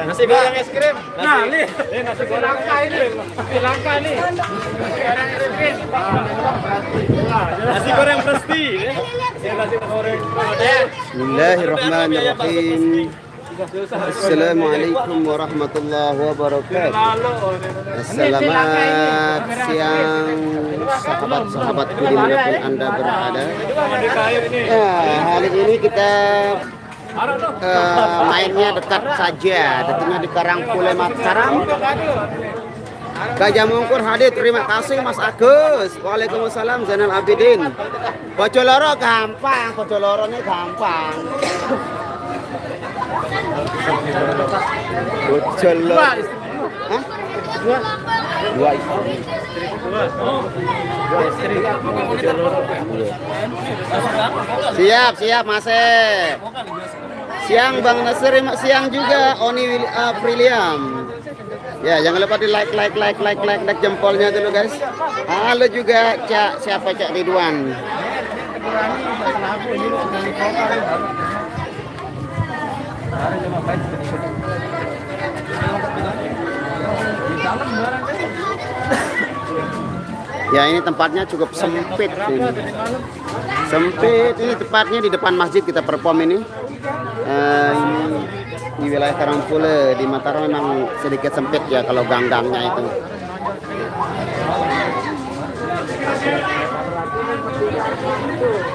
Nasi goreng es krim. Nah, nih nasi goreng langka ini. Langka nih. Nasi goreng pasti. Nasi goreng. Bismillahirrahmanirrahim. Assalamualaikum warahmatullahi wabarakatuh. Selamat siang sahabat-sahabatku dimanapun Anda berada. Hari ini kita mainnya dekat saja, tentunya di Karangpule Mataram. Gajah Mungkur hadir, terima kasih Mas Agus. Waalaikumsalam Zainal Abidin. Pocoloro gampang, Pocoloro ini gampang. Pocoloro. Hah? Dua istri. Siap Mas. Siang Bang Nasir, siang juga Oni William. Ya, jangan lupa di like jempolnya dulu guys. Halo juga Cak, siapa Cak Ridwan. Ya, ini tempatnya cukup sempit ini. Sempit ini tepatnya di depan masjid kita perform ini. Ini di wilayah Karangpule di Mataram memang sedikit sempit ya kalau gang-gangnya itu.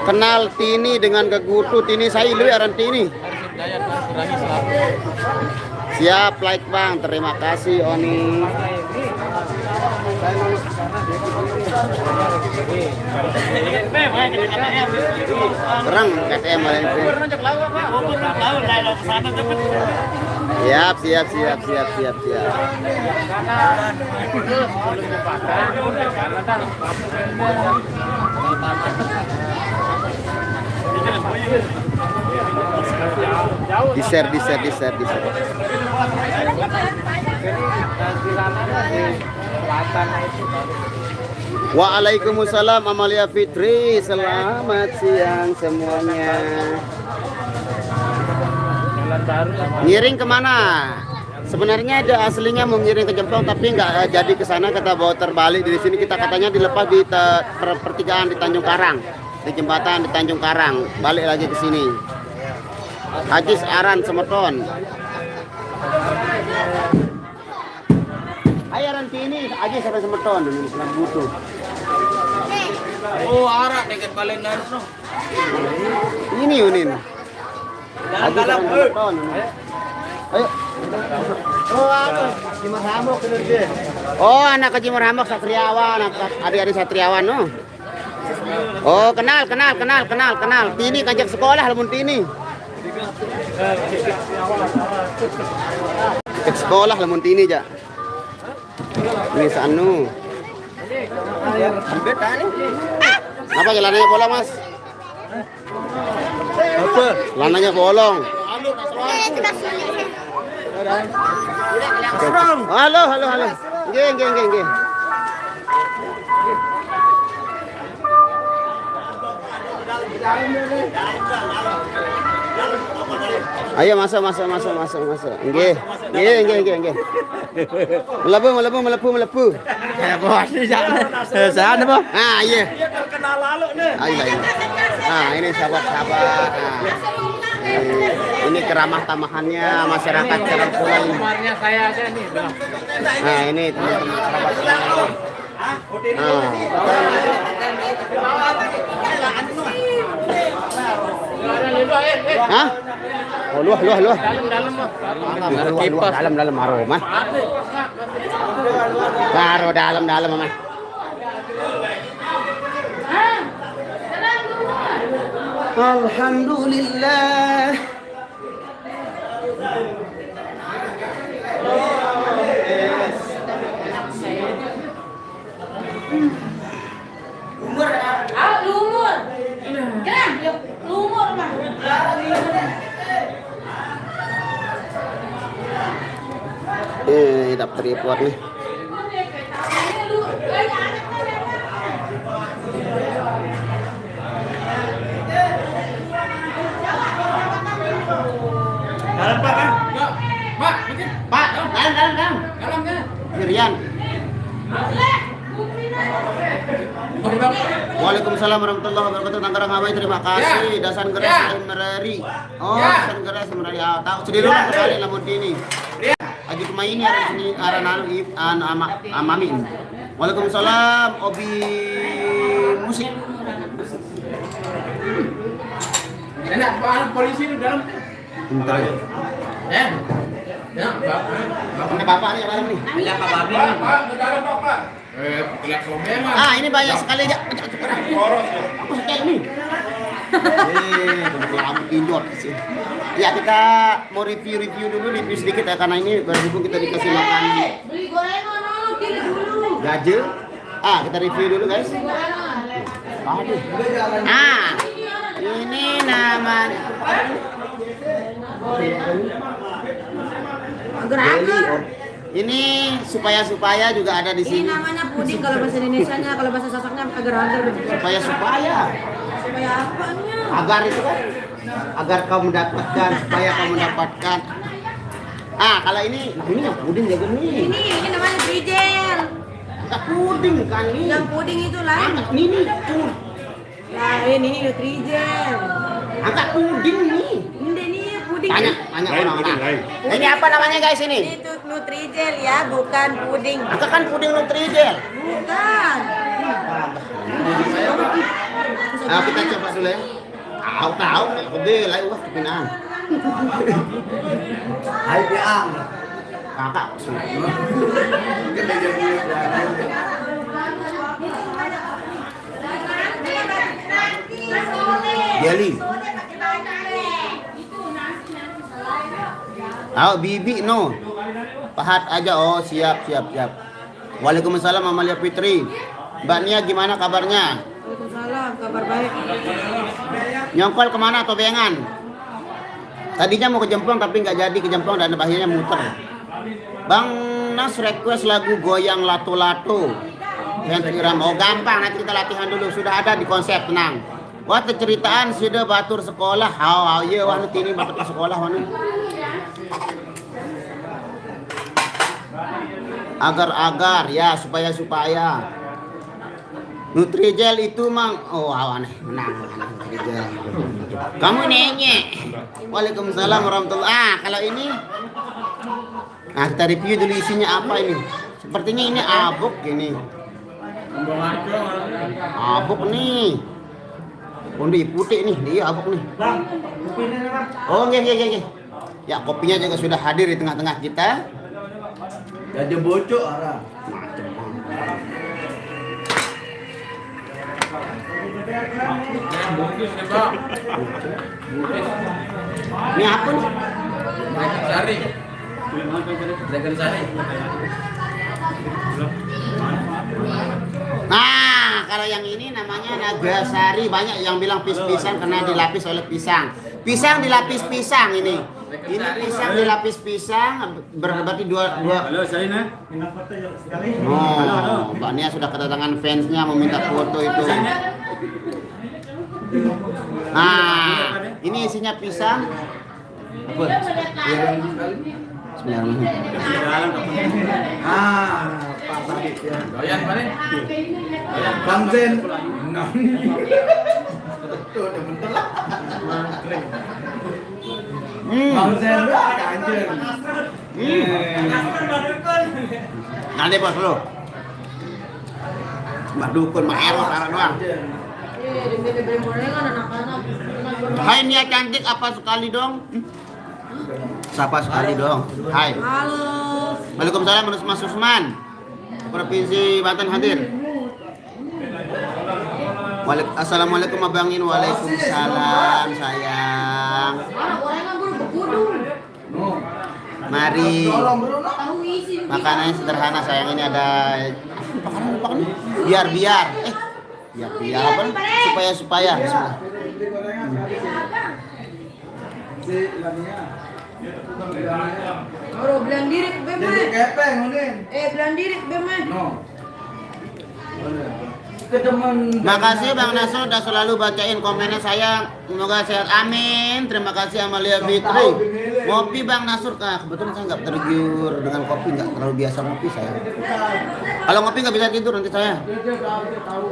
Kenal Tini dengan Gegutu Tini saya lu aran Tini. Siap like Bang, terima kasih Oni. Terang KTM itu. Siap. Di share. Waalaikumsalam Amalia Fitri, selamat siang semuanya. Ngiring kemana? Sebenarnya ada aslinya mau ngiring ke Jempong tapi nggak jadi ke sana, kata bawa terbalik di sini kita katanya dilepas di pertigaan di Tanjung Karang, di jembatan di Tanjung Karang, balik lagi ke sini. Ajis Aran Semeton. Ayo Aran ini Ajis Aran Semeton dulu Islam butuh. Oh, arak dekat Balendan no. Ini Unin. Dalam. Ayo. Oh, apa? Jimar Hamok dia. Oh, anak ke Jimar Hamok Satriawan, adik-adik Satriawan no. Oh, kenal. Tini kajak sekolah lamun Tini. Kajak sekolah lamun Tini ja. Ini sanu. Apa jalanannya bolong Mas? Apa? Lananya bolong. Halo. Nggih. Ayo masuk. Nggih. Melebu. Ya, bos ni jangan. Sana, bos. Ah, iya. Terkenal lalu nih. Ayo. Nah, ini sahabat-sahabat. Ini keramah tamahannya masyarakat Karangpule. Kemarinnya saya aja nih, Bang. Nah, ini teman-teman sahabat. Hah? Oh, luah. Dalam aroma. Baru dalam mah. Alhamdulillah. Lumur. Kenapa? Lumur mah. Daftar report nih. Pak, dalam. Irian. Waalaikumsalam warahmatullahi wabarakatuh. Tangerang Hawaii, terima kasih. Dasan Geras Merari. Oh, Dasan Geras Merari. Ah, tahu sedih dulu kali lamun ini. Aji kemaini aran sini aran amamin. Waalaikumsalam Obi musik. Enak, polisi di dalam. Bentar ya. Ya, Ini bapak nih bareng nih. Iya, Pak Babi. Pak, di dalam, Pak. Lihat komen. Ah, ini banyak sekali aja. Apa sih ini? Kamu pinjot sih. Ya kita mau review dulu sedikit ya karena ini berhubung kita dikasih makan Beli gorengan dulu, pilih dulu. gaje. Ah, kita review dulu guys. Aduh. Ah, ini namanya Agar-agar. ini supaya juga ada di Ini sini. namanya puding kalau bahasa Indonesianya, kalau bahasa Sasaknya agar-agar. Supaya Supaya apanya? agar itu kan agar kau mendapatkan supaya kau mendapatkan. Ah, kalau ini yang puding ya gini. Ini namanya trijel. Enggak puding kan ini. Yang puding itu lain. Ini puding. Lain ini trijel. Angkat puding nih. Ini puding. Tanya orang. Ini apa namanya guys ini? Ini tuh Nutrijel ya, bukan puding. Angkat kan puding Nutrijel. Bukan. Nah, kita coba dulu ya. Tahu nih, gede lah wah kepinaan. Hai Piang. Kakak. Jelly. Oh, Bibi no. Pahat aja. Oh, siap. Waalaikumsalam Amalia Fitri. Mbak Nia gimana kabarnya? Waalaikumsalam, kabar baik. Nyongkol kemana atau bengan? Tadinya mau ke Jempong tapi nggak jadi ke Jempong dan akhirnya muter. Bang Nas request lagu goyang lato-lato. Yang Iram. Oh gampang, nanti kita latihan dulu. Sudah ada di konsep, tenang. Wah ceritaan sudah batur sekolah. Iya wah ini batur ke sekolah wah. Agar-agar ya supaya Nutrijel itu mang aneh menang Nutrijel. Kamu nanya. Waalaikumsalam warahmatullahi. Kalau ini kita review dulu isinya apa ini. Sepertinya ini abuk ini. Abuk nih. Undi putih nih, dia abuk nih. Oh nggih. Ya kopinya juga sudah hadir di tengah-tengah kita. Jadi bocok arah. Ini apa nih? Dragon Sari. Nah, kalau yang ini namanya Nagasari. Banyak yang bilang pis-pisan karena dilapis oleh pisang. Pisang dilapis pisang ini. Ini pisang dilapis pisang berarti dua. Halo, saya Ina. Oh, Mbak Nia sudah kedatangan fansnya meminta foto itu. Nah, ini isinya pisang. Apa? Bismillahirrahmanirrahim. Pak Sabit ya. Doyan mana? Bang Zen. Betul, betul lah. Bang Zen ada anjing. Nanti bos lu. Mbak Dukun, Mbak Ero, sekarang doang. Beli gorengan anak-anak. Hai Nia cantik, apa sekali dong? Sapa sekali dong. Hai. Halo. Waalaikumsalam Mas Usman. Provinsi Banten hadir. Assalamualaikum Abang In. Waalaikumsalam sayang. Gorengan buru berkudung. Mari. Tahu isi. Makanannya sederhana sayang, ini ada apa? Biar. Biar apa? Supaya. Bismillah. Baru belang diri beme. Kepeng, Unin. Belang diri beme. No. Makasih Bang Nasr udah selalu bacain komennya saya. Semoga sehat. Amin. Terima kasih Amalia Fitri. Ngopi Bang Nasr, kebetulan saya nggak tergiur dengan kopi, nggak terlalu biasa ngopi saya. Kalau ngopi nggak bisa tidur nanti saya.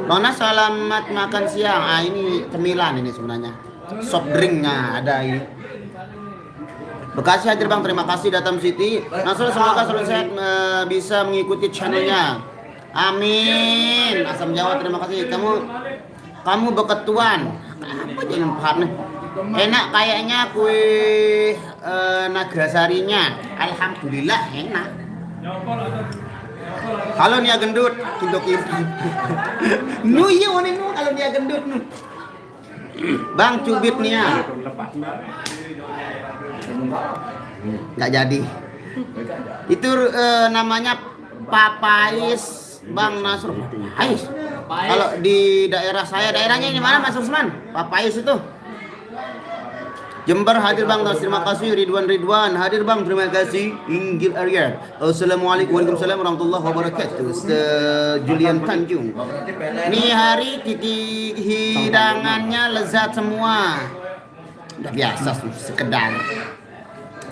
Bang Nasr selamat makan siang. Ini cemilan ini sebenarnya. Soft drinknya ada ini. Bekasi hadir Bang, terima kasih Datam City. Nasr semoga selalu sehat, bisa mengikuti channelnya. Amin. Asam Jawa terima kasih. Kamu beketuan. Apa jangan paham nih. Enak kayaknya kue Nagasarinya. Alhamdulillah enak. Kalau Nia gendut, untuk itu. Nu iya one nu kalau dia gendut nu. Bang cubit Nia. Nggak jadi. Itu namanya papais Bang Nasr. Papais. Kalau di daerah saya, daerahnya di mana Mas Usman? Papais itu. Jember hadir Bang, terima kasih. Ridwan hadir Bang, terima kasih. Inggil Arya. Assalamualaikum warahmatullahi wabarakatuh. Julian Tanjung. Nih hari hidangannya lezat semua. Udah biasa sekedar.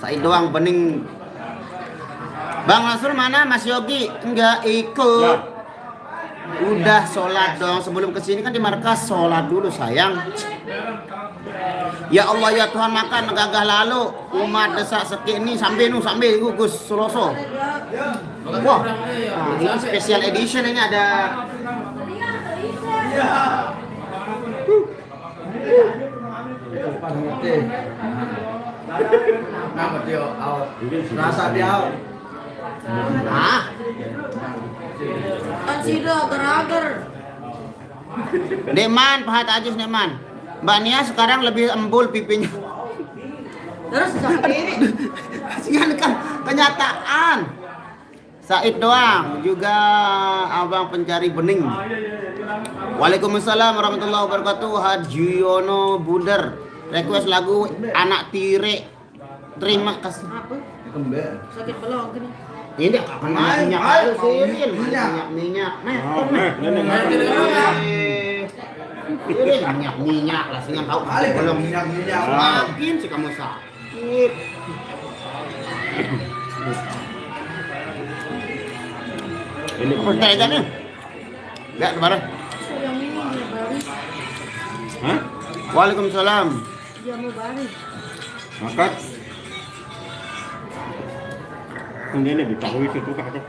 Saya doang bening. Bang Nasr mana Mas Yogi? Enggak ikut. Udah sholat dong. Sebelum kesini kan di markas sholat dulu sayang. Ya Allah ya Tuhan, makan gagah lalu umat desak sekini sampai gugus Suroso. Wah, ini special edition ini ada. Rasa dia. Kan sih agar-agar. Neman, Pahat Ajis Neman. Mbak Nia sekarang lebih embul pipinya. Terus Kasihan kan kenyataan. Said doang, juga abang pencari bening. Waalaikumsalam warahmatullahi wabarakatuh. Hadjiono Bunder request lagu Anak Tire. Terima kasih. apa? Kembe. Sakit pelok gini. Ini akan minyak aja sih, minyak. Ini minyak lah, sehingga tahu Kali belum minyak. makin sih kamu sakit. Ini percaya nih. Enggak kemarin. Yang ini dia baris. Hah? Waalaikumsalam. Dia mau baris. Makat. Ini ditahu itu tuh kakak.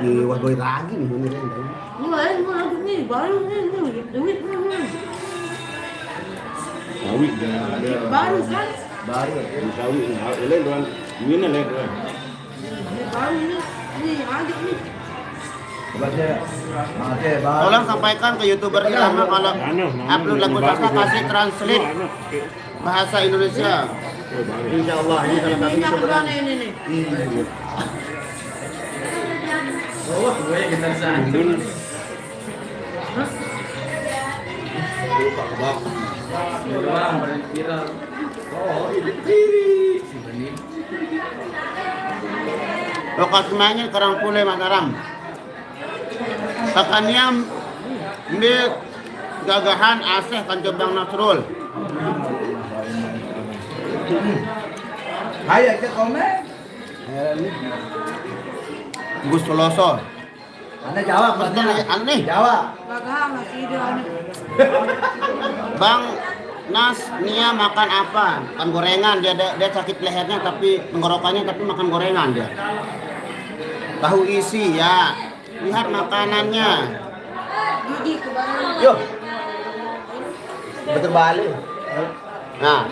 Di wagoy lagi nih ini. Ini baris mau lagi nih, baru nih, duit nih. Sawit dia. Baru kan? Baru. Sawit ini doang. Ini lah doang. Baru nih. Nih, ada nih. Baca. Baru. Tolong sampaikan ke YouTuber Ilham kalau upload lagu Sasa kasih translate bahasa Indonesia. Insya Allah ini salah satu Minyak YouTuber. mana ini nih? Oh, gue kita santun. Orang viral. Oh, ini kiri. Si Bening. Lokasi mainnya Karangpule Mataram. Tekannya ini gagahan Aseh Kancobang Nasrul. Hai, kita komen. Gus Soloso. Anda jawab, Maksudnya aneh. Jawab. Gagah masih dia nih. Bang Nas, Nia makan apa? Makan gorengan. Dia sakit lehernya tapi tenggorokannya tapi makan gorengan dia. Tahu isi ya. Lihat makanannya. Gigi ke bawah. Yo. Betul balik. Nah.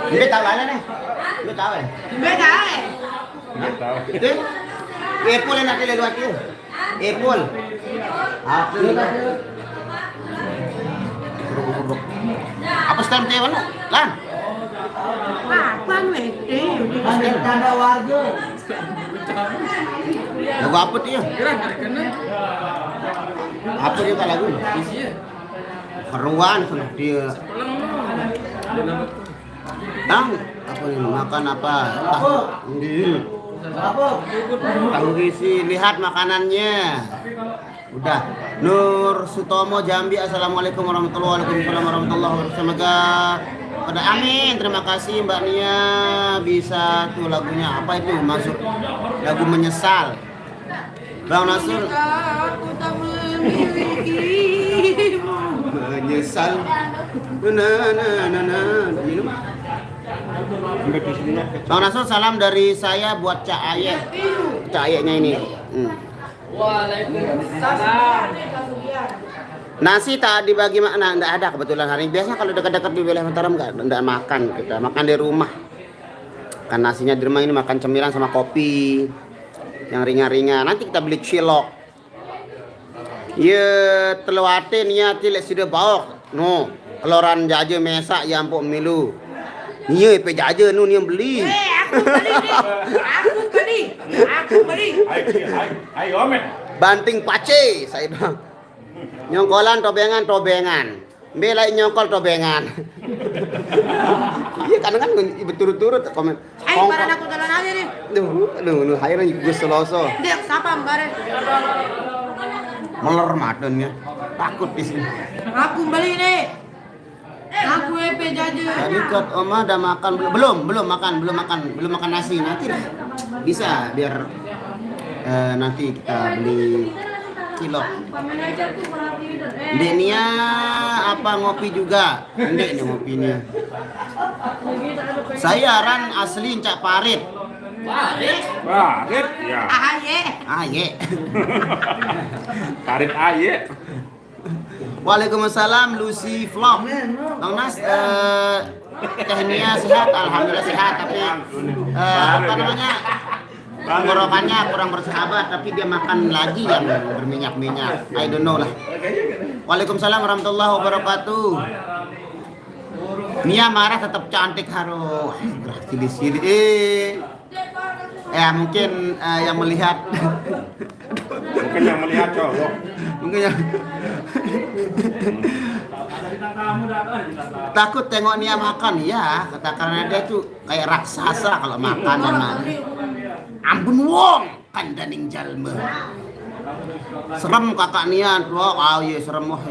Ini tahu mana nih? Ini tahu ya? Beda Itu? Apple yang nanti lewat itu. Apple. Apple. Apa stand teh mana? Lan. Apa nih? Tanda warga. Lagu apa dia? Apa dia lagu? Keruan sana dia. Tahu apa ini? Makan apa? Tahu. Tahu gizi, lihat makanannya. Udah. Nur Sutomo Jambi, assalamualaikum warahmatullahi wabarakatuh. Semoga pada amin. Terima kasih Mbak Nia. Bisa tuh lagunya apa itu? Masuk lagu menyesal. Bang Nasur. Aku tak memilikimu. Menyesal. Minum. Bang Nasur, salam dari saya buat Cak Aye. Cak Ayeknya ini. Waalaikumsalam. Nasi tak dibagi makna, enggak ada kebetulan hari ini. Biasanya kalau dekat-dekat di wilayah Mataram enggak makan, kita makan di rumah. Kan nasinya di rumah ini makan cemilan sama kopi yang ringan-ringan. Nanti kita beli cilok. Ye telawate niat tilek sudah baok. No, keloran jaje mesak ya ampun milu. Iya, pe jaje nu yang beli. Aku beli. Ayo, Omet. Banting pace, saya bilang. Nyongkolan tobengan. Bela nyongkol tobengan. Iya, kadang kan berturut-turut komen. Ayo, barang aku jalan aja nih. Duh, akhirnya gue seloso. Dek, siapa bareng? Meler madennya. Takut di sini. Aku beli nih. Aku EP jajan. Tadi kot Oma udah makan belum makan nasi nanti lah. Bisa biar nanti kita beli cilok. Ndek Nia apa ngopi juga? Ndek nih ngopinya. Saya Ran asli Cak Parit. Parit ya. Aye. Parit aye. Waalaikumsalam Lucy Vlog. Bang Nas Nia sehat, alhamdulillah sehat, tapi apa namanya? Tenggorokannya kurang bersahabat, tapi dia makan lagi yang berminyak-minyak. I don't know lah. Waalaikumsalam warahmatullahi wabarakatuh. Nia marah tetap cantik harus. Berarti di sini. Ya mungkin yang melihat. Mungkin yang melihat cowok. Mungkin yang takut tengok Nia makan ya, kata karena dia tuh kayak raksasa kalau makan dan mandi. Ampun wong kandaning jalma. Serem kakak Nia tuh, iya serem wah.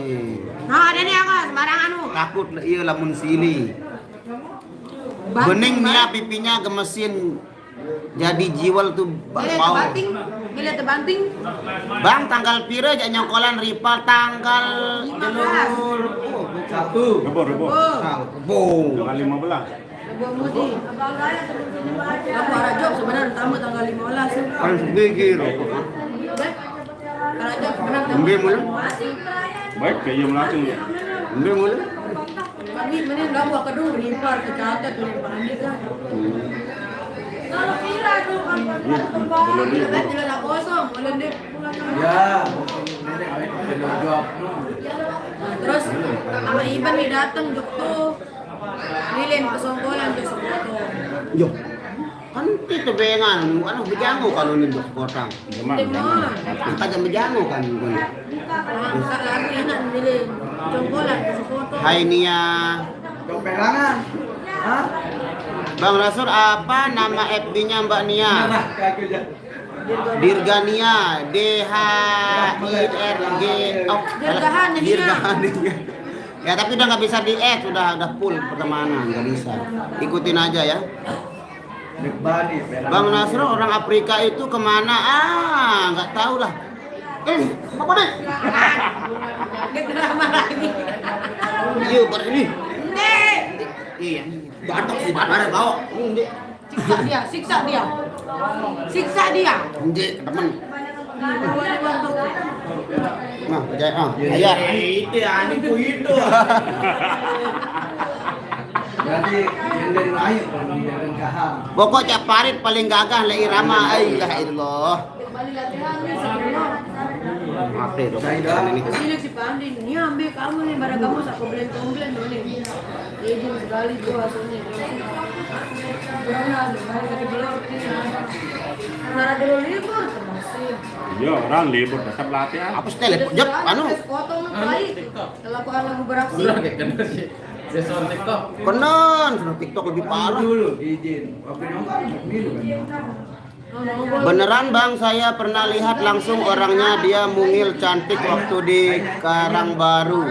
Nah, ada nih aku sembarang anu. Takut iya lamun sili. Bening Nia pipinya gemesin. Jadi jiwal tuh bau. Bila terbanting. Bang tanggal pira aja nyongkolan rival tanggal jalur. Rebor. Tanggal 15. Gua mudi. Aku arah job sebenarnya tamu tanggal 15. Harus gigi rokok. Arah job sebenarnya. Ambil mulu. Baik, kayak langsung ya. Ambil mulu. Kami mending enggak buat kedung rival kecatat tuh pandi kan. Kalau kira tuh kan tidak kosong, boleh deh. Ya, job. Terus sama Iban nih datang Jok tuh. Lilin kesongkolan tuh sekoto. Yo. Kan itu bengan, anu bejango kalau nih di kotang. Demon. Kagak bejango kan. Enggak lagi enak Lilin. Jongkolan ke sekoto. Hai Nia. Pegangan. Hah? Bang Rasur apa nama FB-nya Mbak Nia? Dirgania, DHIRG. Oh, Dirgania. Ya tapi udah nggak bisa di add, udah full pertemanan, nggak bisa. Ikutin aja ya. Bang Nasro orang Afrika itu kemana? Nggak tahu lah. Apa deh? Dia drama lagi. Iya, bar ini. Nek. Iya. Batok sih, batok kau. Siksa dia. Nje, temen. Nah, ayat. Itu aniku itu. Berarti yang dari ayu dari kaham. Pokok Cak Parit paling gagah lah irama. Ailah ilah. Maaf deh, ini. Sini si Pandi, ini ambil kamu nih, barang kamu sak komplain nih. Izin sekali tuh hasilnya. Karena dulu libur masih. Iya, orang libur tetap latihan. Apa sih telepon? Jep, anu. Foto baik. Kalau aku lagu beraksi. Konon, sudah TikTok lebih parah. Dulu izin. Tapi nongkrong dulu kan. Beneran bang, saya pernah lihat langsung orangnya, dia mungil cantik waktu di Karangbaru.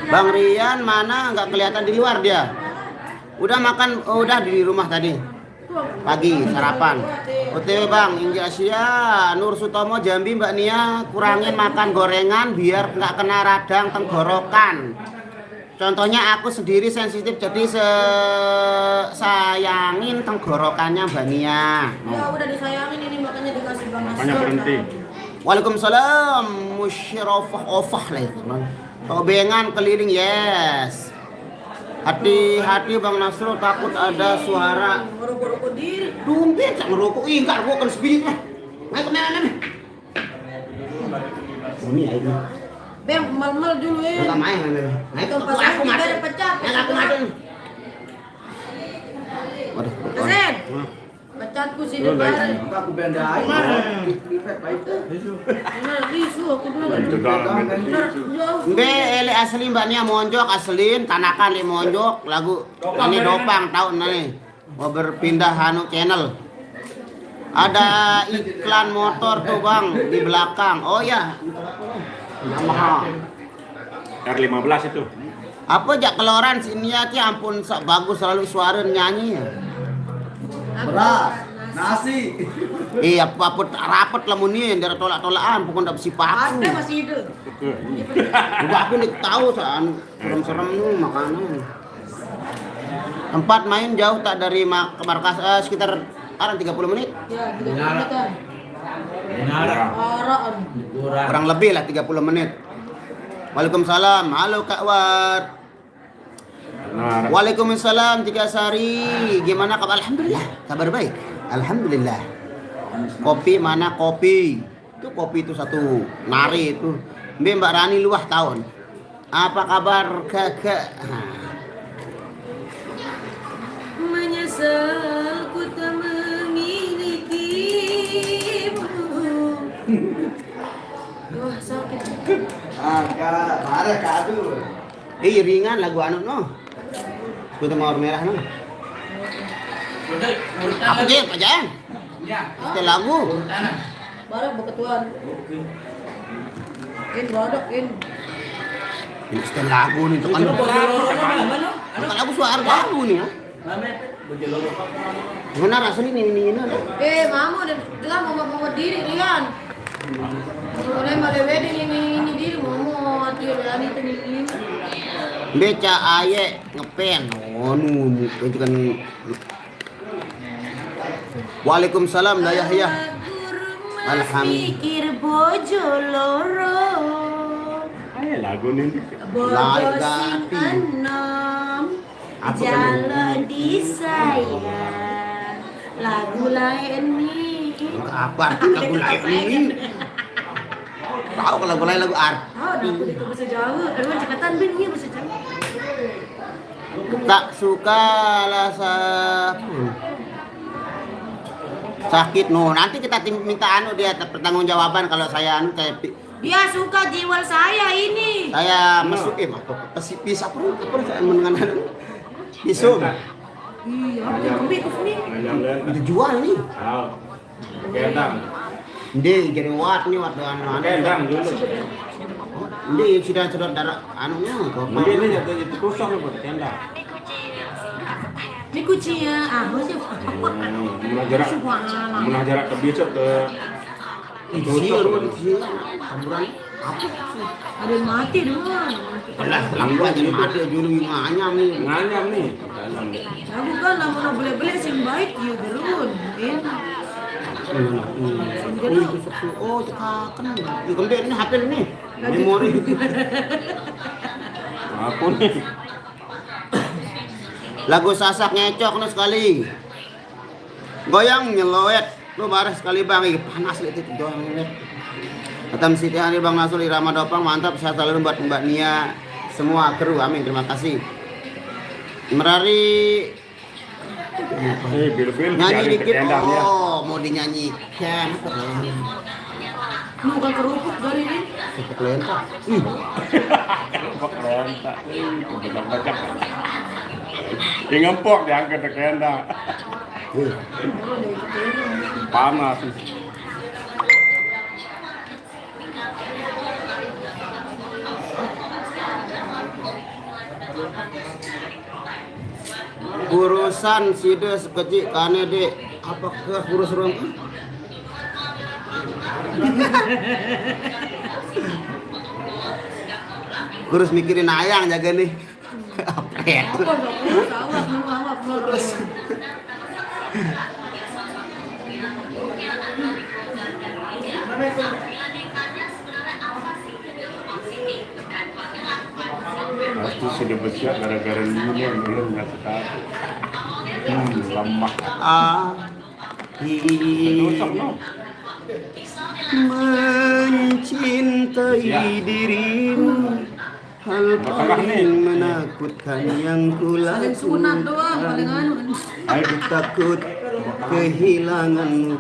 Bang Rian mana nggak kelihatan di luar dia? Udah makan? Oh, udah di rumah tadi. Pagi sarapan. OTW bang, Inggris Asia, Nur Sutomo Jambi Mbak Nia, kurangin makan gorengan biar nggak kena radang tenggorokan. Contohnya aku sendiri sensitif jadi sayangin tenggorokannya Mbak Nia. Ya udah disayangin ini makanya dikasih Bang Nasir. Makanya berhenti. Waalaikumsalam, musyarafah ofah lah itu bang. Tobengan keliling, yes. Hati-hati Bang Nasrul, takut ada suara. Merokok diri. Dompet tak merokok, enggak rokok kan sebiji lah. Naik ke mana nih? Ini air. Bang, mal-mal dulu ya. Enggak main. Naik ke aku mati. Pecah. Naik aku mati. Waduh. Keren. Pecatku sih di bareng. Aku bendain. Risu aku dulu. Mbe ele asli Mbak Nia monjok aslin tanakan li monjok lagu ini dopang tahun nih mau berpindah hanu channel. Ada iklan motor tuh bang di belakang. Oh ya, Yamaha R15 itu. apa jak keluaran sini ya ampun bagus selalu suara nyanyi ya. Beras, nasi. Iya apa rapat lamun ini dari tolak-tolakan pokoknya ndak besi paku. Ada masih hidup. Juga aku nih tahu soal serem-serem nih makanan. Tempat main jauh tak dari ke markas sekitar 30 menit. Ya, 30 menitan. Benar. Araan. Kurang lebih lah 30 menit. Waalaikumsalam. Halo Kak Wat. Benar. Waalaikumsalam Tiga Sari. Gimana kabar? Alhamdulillah. Kabar baik. Alhamdulillah. Kopi mana kopi? Itu kopi itu satu nari itu. Mbak Rani luah tahun. Apa kabar kakak? Menyesal ku tak memilikimu. Wah sakit. Agak marah kadu. Ringan lagu anu no. Kudu mawar merah no. Apa dia pajang? Ya. Itu lagu. Barang beketuan. In badak in. Ini setel lagu nih tekan. Tekan lagu suara lagu nih ya. Benar asli ini. Mama udah mau diri Rian. Mulai pada wedding ini diri mau Rian itu ini. Beca aye ngepen. Oh nu itu kan. Waalaikumsalam dah Yahya. Alhamdulillah. Pikir bojo loro. Ayo lagu nih. Lain Bojo sing gati. enom. Apa Jalan di saya. Lagu lain nih. Apa lagu lain ini? Tahu kalau lagu lain lagu art. Aku itu bahasa Jawa. Aduh cekatan bin iya bahasa Jawa. Tak suka lah sakit no. Nanti kita minta anu dia pertanggungjawaban kalau saya anu kayak Dia suka jiwal saya ini. saya masuk pisah perut saya mengenal pisau Iya, aku itu sini. itu jual nih. Kendang. Ndi jadi wat dengan Kendang dulu. Ndi sudah darah anunya Mungkin ini jatuh itu kosong buat kendang. Ini kucingnya, maksudnya Menah jarak ke besok ke campuran apa ada yang mati dulu. lah lampu aja mati dulu nganyam nih nganyam nih dalam deh. Aku kan namun boleh-boleh sing baik ya gerun. oh cekakan ini gede ini HP ini memori Apa nih? lagu sasak ngecok nih sekali goyang nyeloet lu bareng sekali bang ini panas lihat itu goyang nyeloet Atam Siti Hani Bang Nasul Irama Dopang mantap sehat selalu buat Mbak Nia semua kru amin terima kasih Merari Bil-bil nyanyi dikit kendang ya. oh mau dinyanyikan Bukan kerupuk dari ini. Kerupuk lentah Kerupuk lentah. Kerupuk kacang. Yang ngempok diangkat ke kendang. Panas. Urusan sida sekecil kane dek apakah urus orang Kurus mikirin ayang jaga nih apa ya Apa dong? Awak, awak, awak. Pasti sudah bersiap gara-gara ini belum nggak sekali. Lemah. Dosa no. Mencintai dirimu hal paling menakutkan yang Paling sunat doang, paling anu. Aku takut kehilanganmu,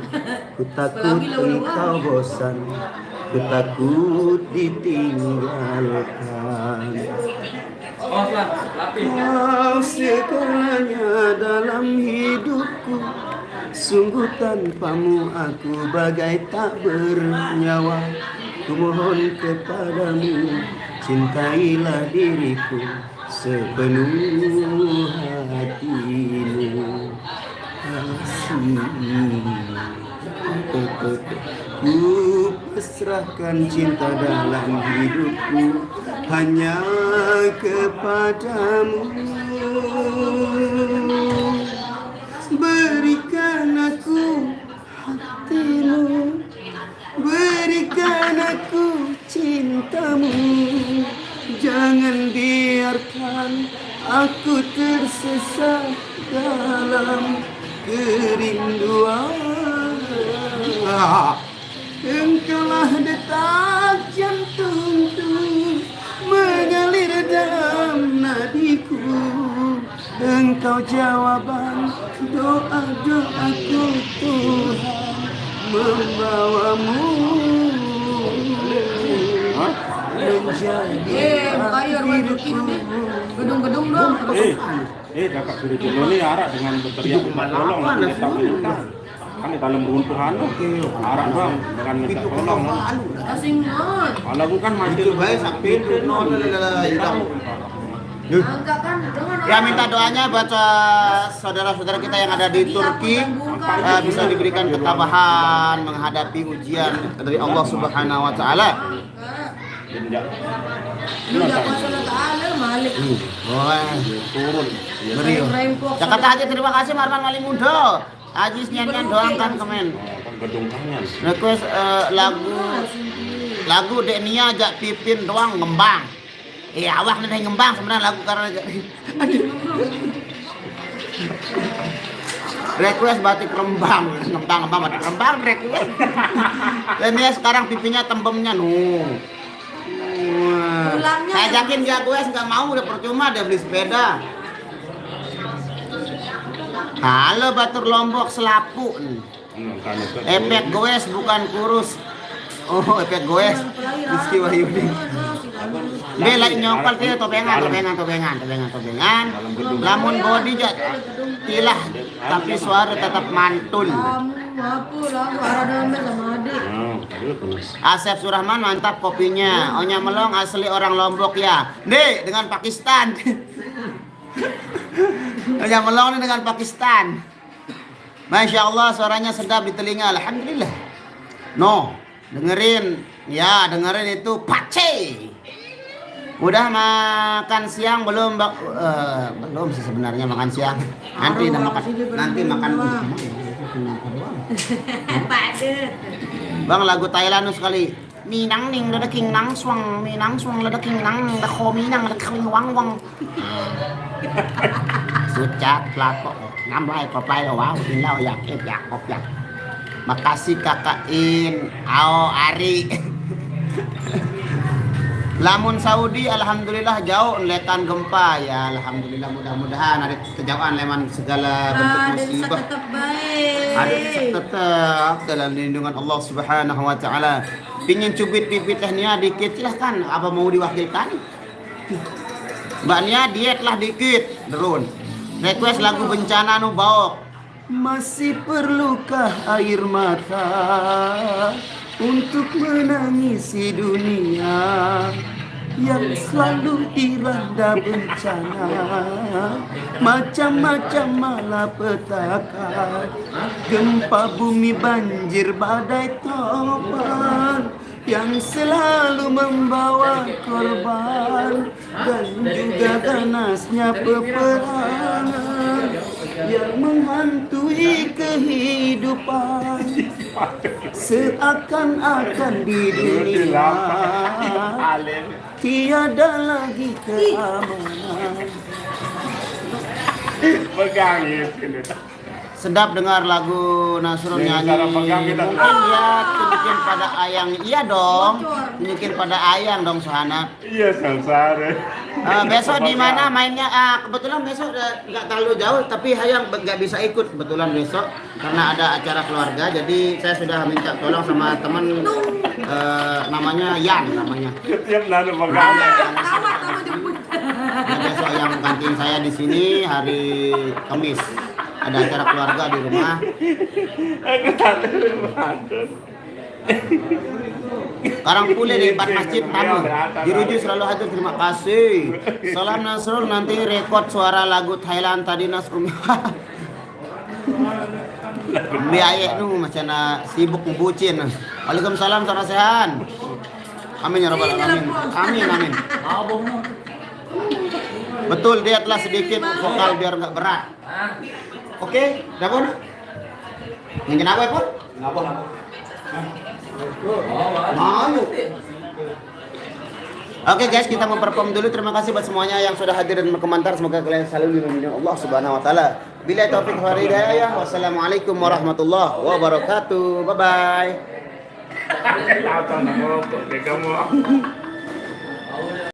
ku takut engkau bosan, ku takut ditinggalkan. Kau segalanya dalam hidupku, sungguh tanpamu aku bagai tak bernyawa. Ku mohon kepadamu, cintailah diriku sepenuh hatimu. Ku pasrahkan cinta dalam hidupku hanya kepadamu. Berikan aku hatimu, berikan aku cintamu. Jangan biarkan aku tersesat dalam kerinduan. Engkaulah detak jantungku, mengalir dalam nadiku. Engkau jawaban doa-doaku, Tuhan membawamu menjadi Bayar hidupku. gedung-gedung dong. Kakak sudah jodoh nih arak dengan berteriak minta tolong minta tolong. Kan di dalam runtuhan arak bang dengan minta tolong. Asing banget. Kalau bukan masih Itu baik sampai itu nol hilang. Angka kan dengan Ya minta doanya buat saudara-saudara kita yang ada di Turki bisa diberikan ketabahan menghadapi ujian dari Allah Subhanahu wa taala. Lu enggak masalah taala Malik. turun. Beriyo. Jakarta Haji terima kasih Marwan Wali Mundo. Haji nyanyian doangkan kemen. Gedung kangen. Request lagu Denia ajak Pipin doang ngembang. Awak nih ngembang sebenarnya lagu karena request batik Rembang, ngembang batik Rembang request. Dan dia sekarang pipinya tembemnya Saya yakin dia gue nggak mau udah percuma dia beli sepeda. Halo Batur Lombok Selapu. Efek goes bukan kurus. Oh, efek goes. Rizky Wahyudi. Bela nyopal dia tobengan. Lamun body jak tilah tapi suara tetap mantul. Asep Surahman mantap kopinya. Onya Melong asli orang Lombok ya. Nih dengan Pakistan. Onya Melong nih dengan Pakistan. Masya Allah suaranya sedap di telinga. Alhamdulillah. Dengerin itu Pace. Udah makan siang belum? Belum sih sebenarnya makan siang. Nanti makan. Bang lagu Thailand sekali. Minang ning lada king nang swang lada king nang da kho minang lada king wang wang. Sucat pelako. Nambah kopai wow, tinggal yak. Makasih Kakak In, Ari. Lamun Saudi alhamdulillah jauh lekan gempa ya alhamdulillah mudah-mudahan ada kejauhan leman segala bentuk musibah. Tetap baik. Ada tetap dalam lindungan Allah Subhanahu wa taala. Pingin cubit pipit tehnya dikit silahkan apa mau diwakilkan? Mbaknya diet lah dikit, derun. Request lagu bencana nu baok. Masih perlukah air mata untuk menangisi dunia yang selalu dilanda bencana, macam-macam malapetaka, gempa bumi, banjir, badai, topan yang selalu membawa korban, dan juga ganasnya peperangan yang menghantui kehidupan. Seakan-akan di dunia tiada lagi keamanan. Pegang ini. Sedap dengar lagu Nasrul nyanyi. Mungkin ya tunjukin pada Ayang. Iya dong. Tunjukin pada Ayang dong Suhana. Iya Sansara. Besok di mana mainnya? Kebetulan besok nggak terlalu jauh, tapi Hayang nggak bisa ikut kebetulan besok karena ada acara keluarga. Jadi saya sudah minta tolong sama teman namanya Yan namanya. Tiap nado pegang. Nah, besok yang gantiin saya di sini hari Kamis. Ada acara keluarga di rumah. Karang pule di depan masjid tamu. Dirujuk selalu hadir, terima kasih. Salam Nasrul, nanti rekod suara lagu Thailand tadi Nasrul. Biaya nu macam sibuk bucin. Waalaikumsalam saudara sehat. Amin ya rabbal alamin. Amin amin. Betul, dia telah sedikit vokal biar nggak berat. Oke, Dapur. Mungkin apa ya, Pur? Malu. Oke guys, kita memperform dulu. Terima kasih buat semuanya yang sudah hadir dan berkomentar. Semoga kalian selalu dilindungi Allah Subhanahu wa taala. Billahi taufiq wal hidayah. Wassalamualaikum warahmatullahi wabarakatuh. Bye bye.